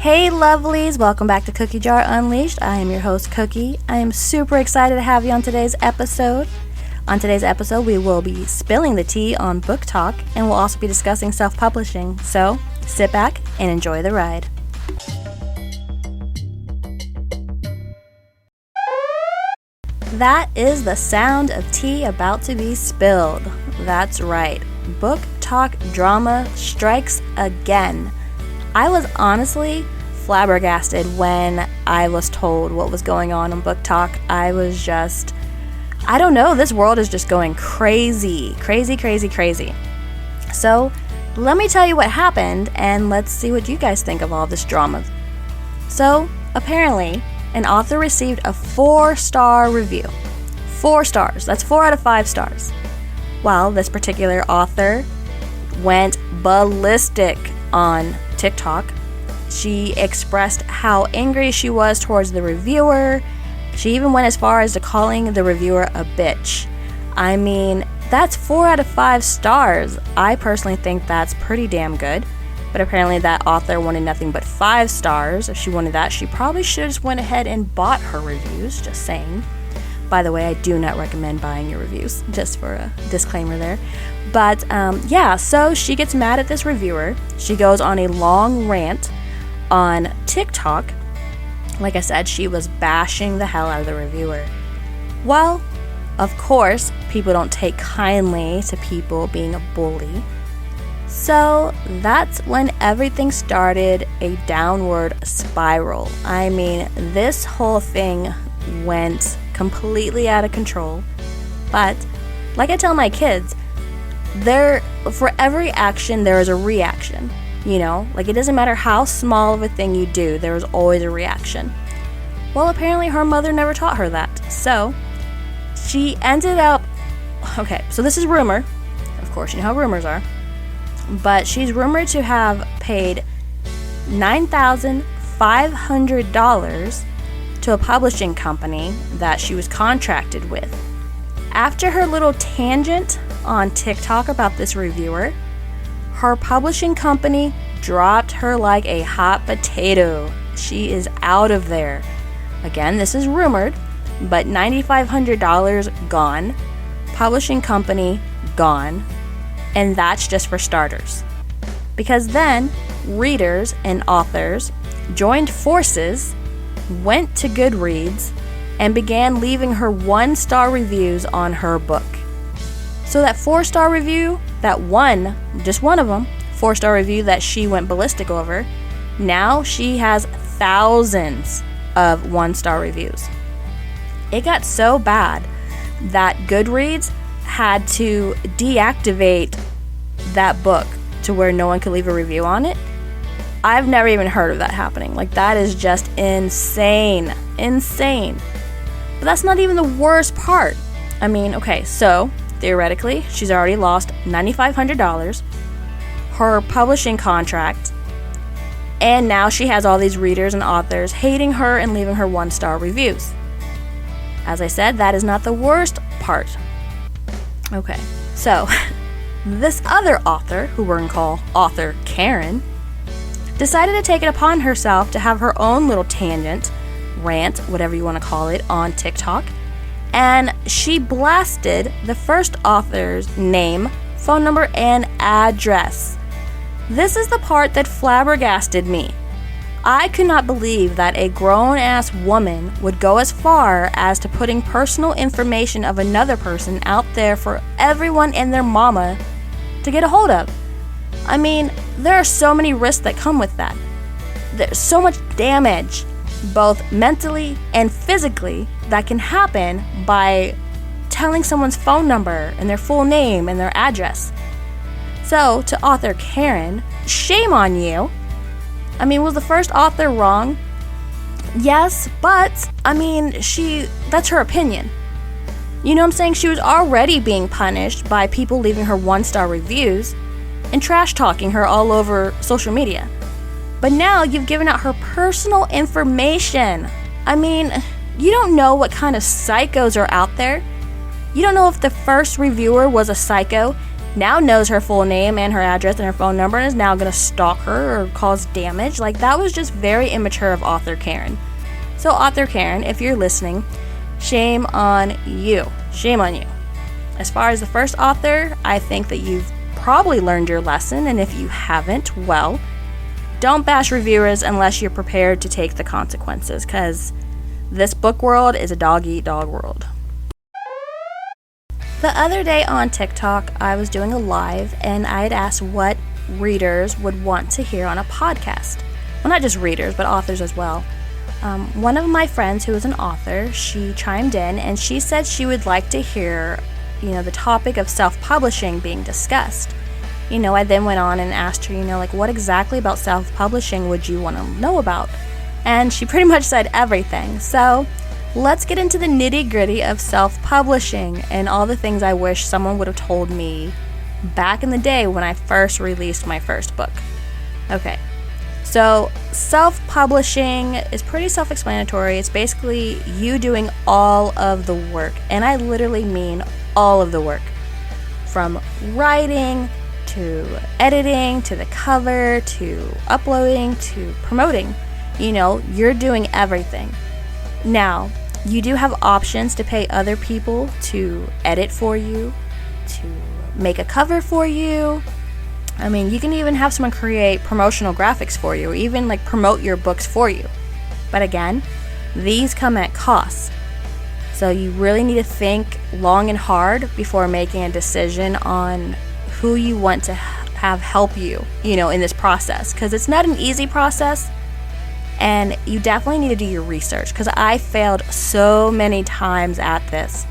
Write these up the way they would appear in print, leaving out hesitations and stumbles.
Hey lovelies, welcome back to Cookie Jar Unleashed. I am your host Cookie. I am super excited to have you on today's episode. On today's episode, we will be spilling the tea on BookTok, and we'll also be discussing self-publishing. So, sit back and enjoy the ride. That is the sound of tea about to be spilled. That's right. BookTok drama strikes again. I was honestly flabbergasted when I was told what was going on BookTok. I was just, I don't know, this world is just going crazy. So, let me tell you what happened, and let's see what you guys think of all this drama. So, apparently, an author received a 4-star review. 4 stars. That's 4 out of 5 stars. Well, this particular author went ballistic on TikTok. She expressed how angry she was towards the reviewer. She even went as far as to calling the reviewer a bitch. I mean, that's 4 out of 5 stars. I personally think that's pretty damn good. But apparently that author wanted nothing but 5 stars. If she wanted that, she probably should have just went ahead and bought her reviews, just saying. By the way, I do not recommend buying your reviews, just for a disclaimer there. But so she gets mad at this reviewer. She goes on a long rant on TikTok. Like I said, she was bashing the hell out of the reviewer. Well, of course, people don't take kindly to people being a bully. So that's when everything started a downward spiral. I mean, this whole thing went completely out of control. But like I tell my kids, for every action there is a reaction. You know, like it doesn't matter how small of a thing you do, there is always a reaction. Well, apparently her mother never taught her that. So she ended up, okay, so this is rumor. Of course, you know how rumors are. But she's rumored to have paid $9,500 to a publishing company that she was contracted with. After her little tangent on TikTok about this reviewer, her publishing company dropped her like a hot potato. She is out of there. Again, this is rumored, but $9,500 gone, publishing company gone, and that's just for starters. Because then, readers and authors joined forces, went to Goodreads, and began leaving her 1-star reviews on her book. So that 4-star review, just one of them, 4-star review that she went ballistic over, now she has thousands of 1-star reviews. It got so bad that Goodreads had to deactivate that book to where no one could leave a review on it. I've never even heard of that happening. Like, that is just insane. But that's not even the worst part. I mean, okay, so theoretically, she's already lost $9,500, her publishing contract, and now she has all these readers and authors hating her and leaving her 1-star reviews. As I said, that is not the worst part. Okay, so this other author, who we're going to call author Karen, decided to take it upon herself to have her own little tangent, rant, whatever you want to call it, on TikTok. And she blasted the first author's name, phone number, and address. This is the part that flabbergasted me. I could not believe that a grown-ass woman would go as far as to putting personal information of another person out there for everyone and their mama to get a hold of. I mean, there are so many risks that come with that. There's so much damage, both mentally and physically, that can happen by telling someone's phone number and their full name and their address. So, to author Karen, shame on you. I mean, was the first author wrong? Yes, but, I mean, that's her opinion. You know what I'm saying? She was already being punished by people leaving her 1-star reviews and trash talking her all over social media. But now you've given out her personal information. I mean, you don't know what kind of psychos are out there. You don't know if the first reviewer was a psycho now knows her full name and her address and her phone number and is now going to stalk her or cause damage. Like, that was just very immature of author Karen. So author Karen, if you're listening, shame on you. Shame on you. As far as the first author, I think that you've probably learned your lesson, and if you haven't, well, don't bash reviewers unless you're prepared to take the consequences, because this book world is a dog-eat-dog world. The other day on TikTok, I was doing a live, and I had asked what readers would want to hear on a podcast. Well, not just readers, but authors as well. One of my friends who is an author, she chimed in, and she said she would like to hear, the topic of self-publishing being discussed. I then went on and asked her, what exactly about self-publishing would you want to know about? And she pretty much said everything. So let's get into the nitty-gritty of self-publishing and all the things I wish someone would have told me back in the day when I first released my first book. Okay, so self-publishing is pretty self-explanatory. It's basically you doing all of the work, and I literally mean all of the work, from writing to editing to the cover to uploading to promoting. You're doing everything. Now, you do have options to pay other people to edit for you, to make a cover for you. You can even have someone create promotional graphics for you, or even promote your books for you. But again, these come at cost. So you really need to think long and hard before making a decision on who you want to have help you, in this process. Because it's not an easy process, and you definitely need to do your research. Because I failed so many times at this.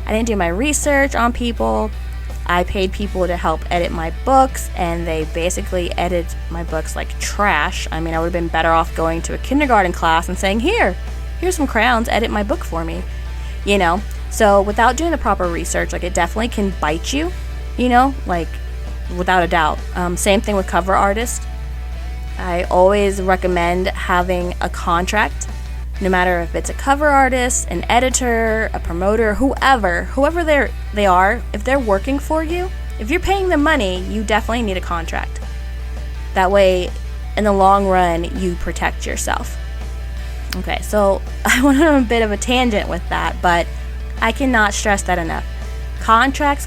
I didn't do my research on people. I paid people to help edit my books, and they basically edit my books like trash. I would have been better off going to a kindergarten class and saying, here's some crayons, edit my book for me. So without doing the proper research, it definitely can bite you, without a doubt. Same thing with cover artists. I always recommend having a contract, no matter if it's a cover artist, an editor, a promoter, whoever they are, if they're working for you, if you're paying them money, you definitely need a contract. That way, in the long run, you protect yourself. Okay, so I went on a bit of a tangent with that, but I cannot stress that enough. Contracts.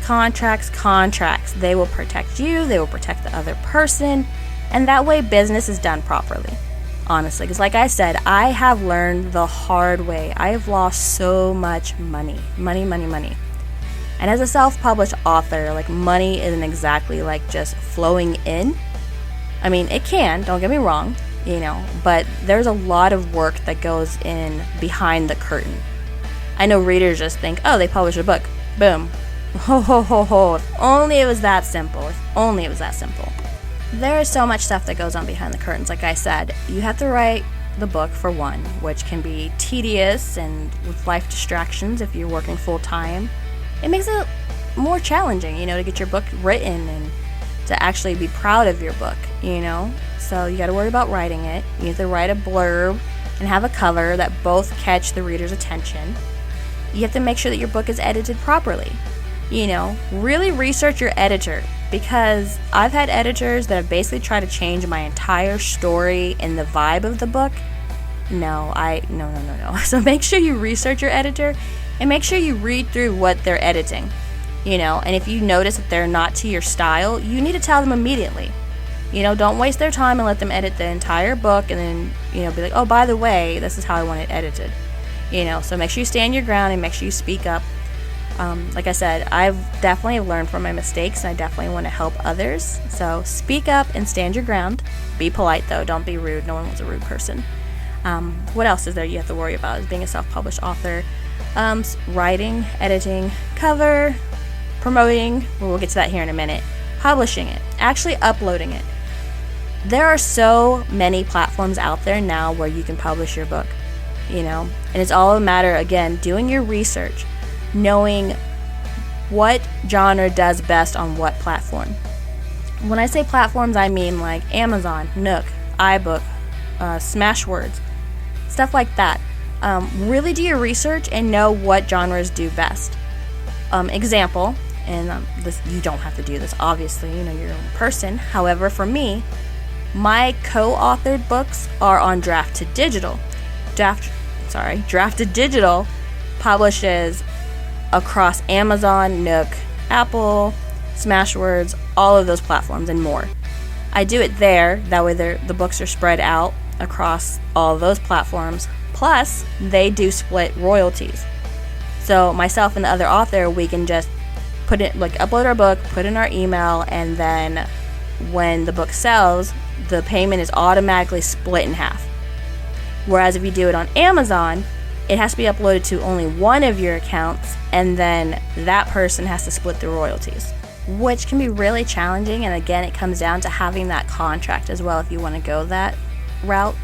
They will protect you, they will protect the other person, and that way business is done properly. Honestly, because like I said, I have learned the hard way. I have lost so much money. And as a self-published author, money isn't exactly just flowing in. It can, don't get me wrong, but there's a lot of work that goes in behind the curtain. I know readers just think, oh, they published a book, boom. Ho, ho, ho, ho. If only it was that simple. There is so much stuff that goes on behind the curtains. Like I said, you have to write the book, for one, which can be tedious and with life distractions if you're working full-time. It makes it more challenging, to get your book written and to actually be proud of your book, So you got to worry about writing it. You have to write a blurb and have a cover that both catch the reader's attention. You have to make sure that your book is edited properly. Really research your editor, because I've had editors that have basically tried to change my entire story and the vibe of the book. No. So make sure you research your editor and make sure you read through what they're editing, and if you notice that they're not to your style, you need to tell them immediately. Don't waste their time and let them edit the entire book and then, be like, oh, by the way, this is how I want it edited. So make sure you stand your ground and make sure you speak up. Like I said, I've definitely learned from my mistakes, and I definitely want to help others. So speak up and stand your ground. Be polite, though. Don't be rude. No one wants a rude person. What else is there you have to worry about as being a self-published author? Writing, editing, cover, promoting. We'll get to that here in a minute. Publishing it. Actually uploading it. There are so many platforms out there now where you can publish your book, and it's all a matter, again, doing your research, knowing what genre does best on what platform. When I say platforms, I mean Amazon, Nook, iBook, Smashwords, stuff like that. Really do your research and know what genres do best. Example, and you don't have to do this, obviously, you're your own person. However, for me, my co-authored books are on Drafted Digital. Drafted Digital publishes across Amazon, Nook, Apple, Smashwords, all of those platforms and more. I do it there, that way the books are spread out across all of those platforms. Plus, they do split royalties. So myself and the other author, we can just upload our book, put in our email, and then when the book sells, the payment is automatically split in half. Whereas if you do it on Amazon, it has to be uploaded to only one of your accounts, and then that person has to split the royalties, which can be really challenging. And again, it comes down to having that contract as well if you want to go that route.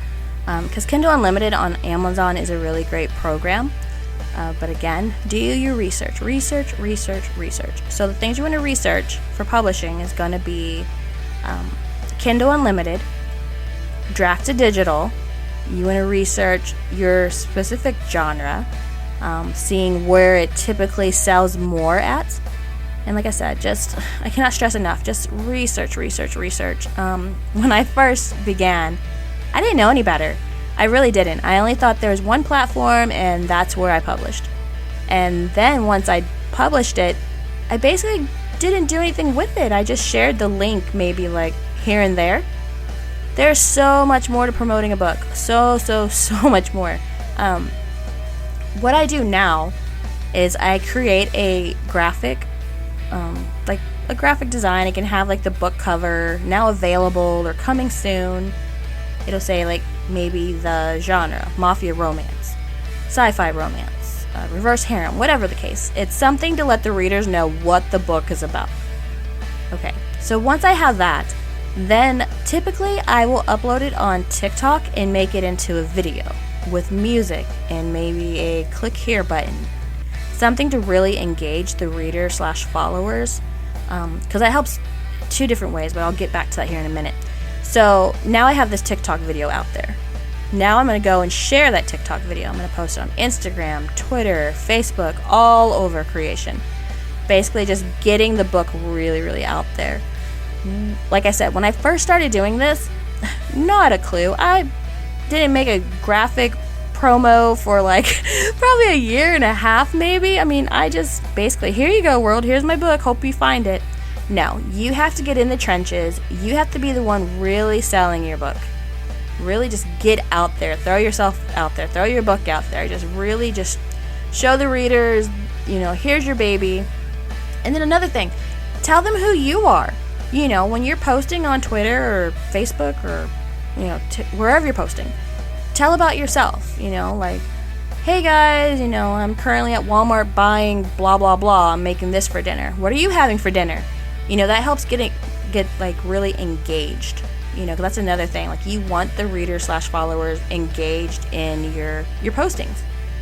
Because Kindle Unlimited on Amazon is a really great program. But again, do your research. So the things you want to research for publishing is going to be Kindle Unlimited, Drafted Digital. You want to research your specific genre, seeing where it typically sells more at. And like I said, I cannot stress enough, just research. When I first began, I didn't know any better. I really didn't. I only thought there was one platform and that's where I published. And then once I published it, I basically didn't do anything with it. I just shared the link maybe like here and there. There's so much more to promoting a book. So much more. What I do now is I create a graphic, like a graphic design. It can have like the book cover, now available or coming soon. It'll say like maybe the genre, mafia romance, sci-fi romance, reverse harem, whatever the case. It's something to let the readers know what the book is about. Okay, so once I have that, then typically I will upload it on TikTok and make it into a video with music and maybe a click here button. Something to really engage the reader/followers, because that helps two different ways, but I'll get back to that here in a minute. So now I have this TikTok video out there. Now I'm going to go and share that TikTok video. I'm going to post it on Instagram, Twitter, Facebook, all over creation. Basically just getting the book really out there. Like I said, when I first started doing this, not a clue. I didn't make a graphic promo for like probably a year and a half maybe. I mean, I just basically, here you go world, here's my book, hope you find it. No, you have to get in the trenches. You have to be the one really selling your book. Really just get out there, throw yourself out there, throw your book out there. Just show the readers, here's your baby. And then another thing, tell them who you are. When you're posting on Twitter or Facebook or, wherever you're posting, tell about yourself, like, hey guys, I'm currently at Walmart buying blah, blah, blah. I'm making this for dinner. What are you having for dinner? That helps get like really engaged, because that's another thing. Like you want the readers/followers engaged in your postings,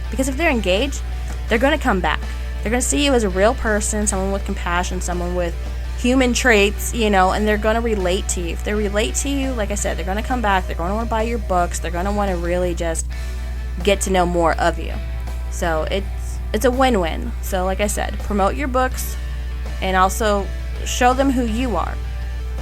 because if they're engaged, they're going to come back. They're going to see you as a real person, someone with compassion, someone with human traits, and they're going to relate to you. If they relate to you, like I said, they're going to come back. They're going to want to buy your books. They're going to want to really just get to know more of you. So it's a win-win. So like I said, promote your books and also show them who you are.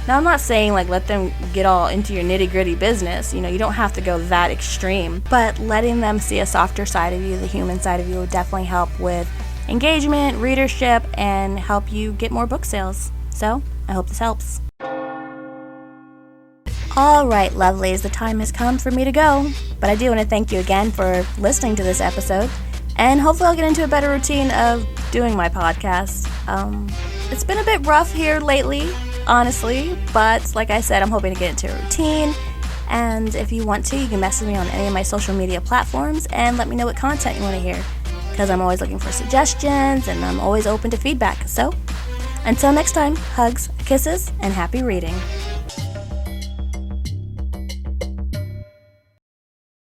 Now, I'm not saying like let them get all into your nitty-gritty business. You don't have to go that extreme, but letting them see a softer side of you, the human side of you, will definitely help with engagement, readership, and help you get more book sales. So, I hope this helps. Alright, lovelies, the time has come for me to go, but I do want to thank you again for listening to this episode, and hopefully I'll get into a better routine of doing my podcast. It's been a bit rough here lately, honestly, but like I said, I'm hoping to get into a routine, and if you want to, you can message me on any of my social media platforms and let me know what content you want to hear, because I'm always looking for suggestions and I'm always open to feedback. So, until next time, hugs, kisses, and happy reading.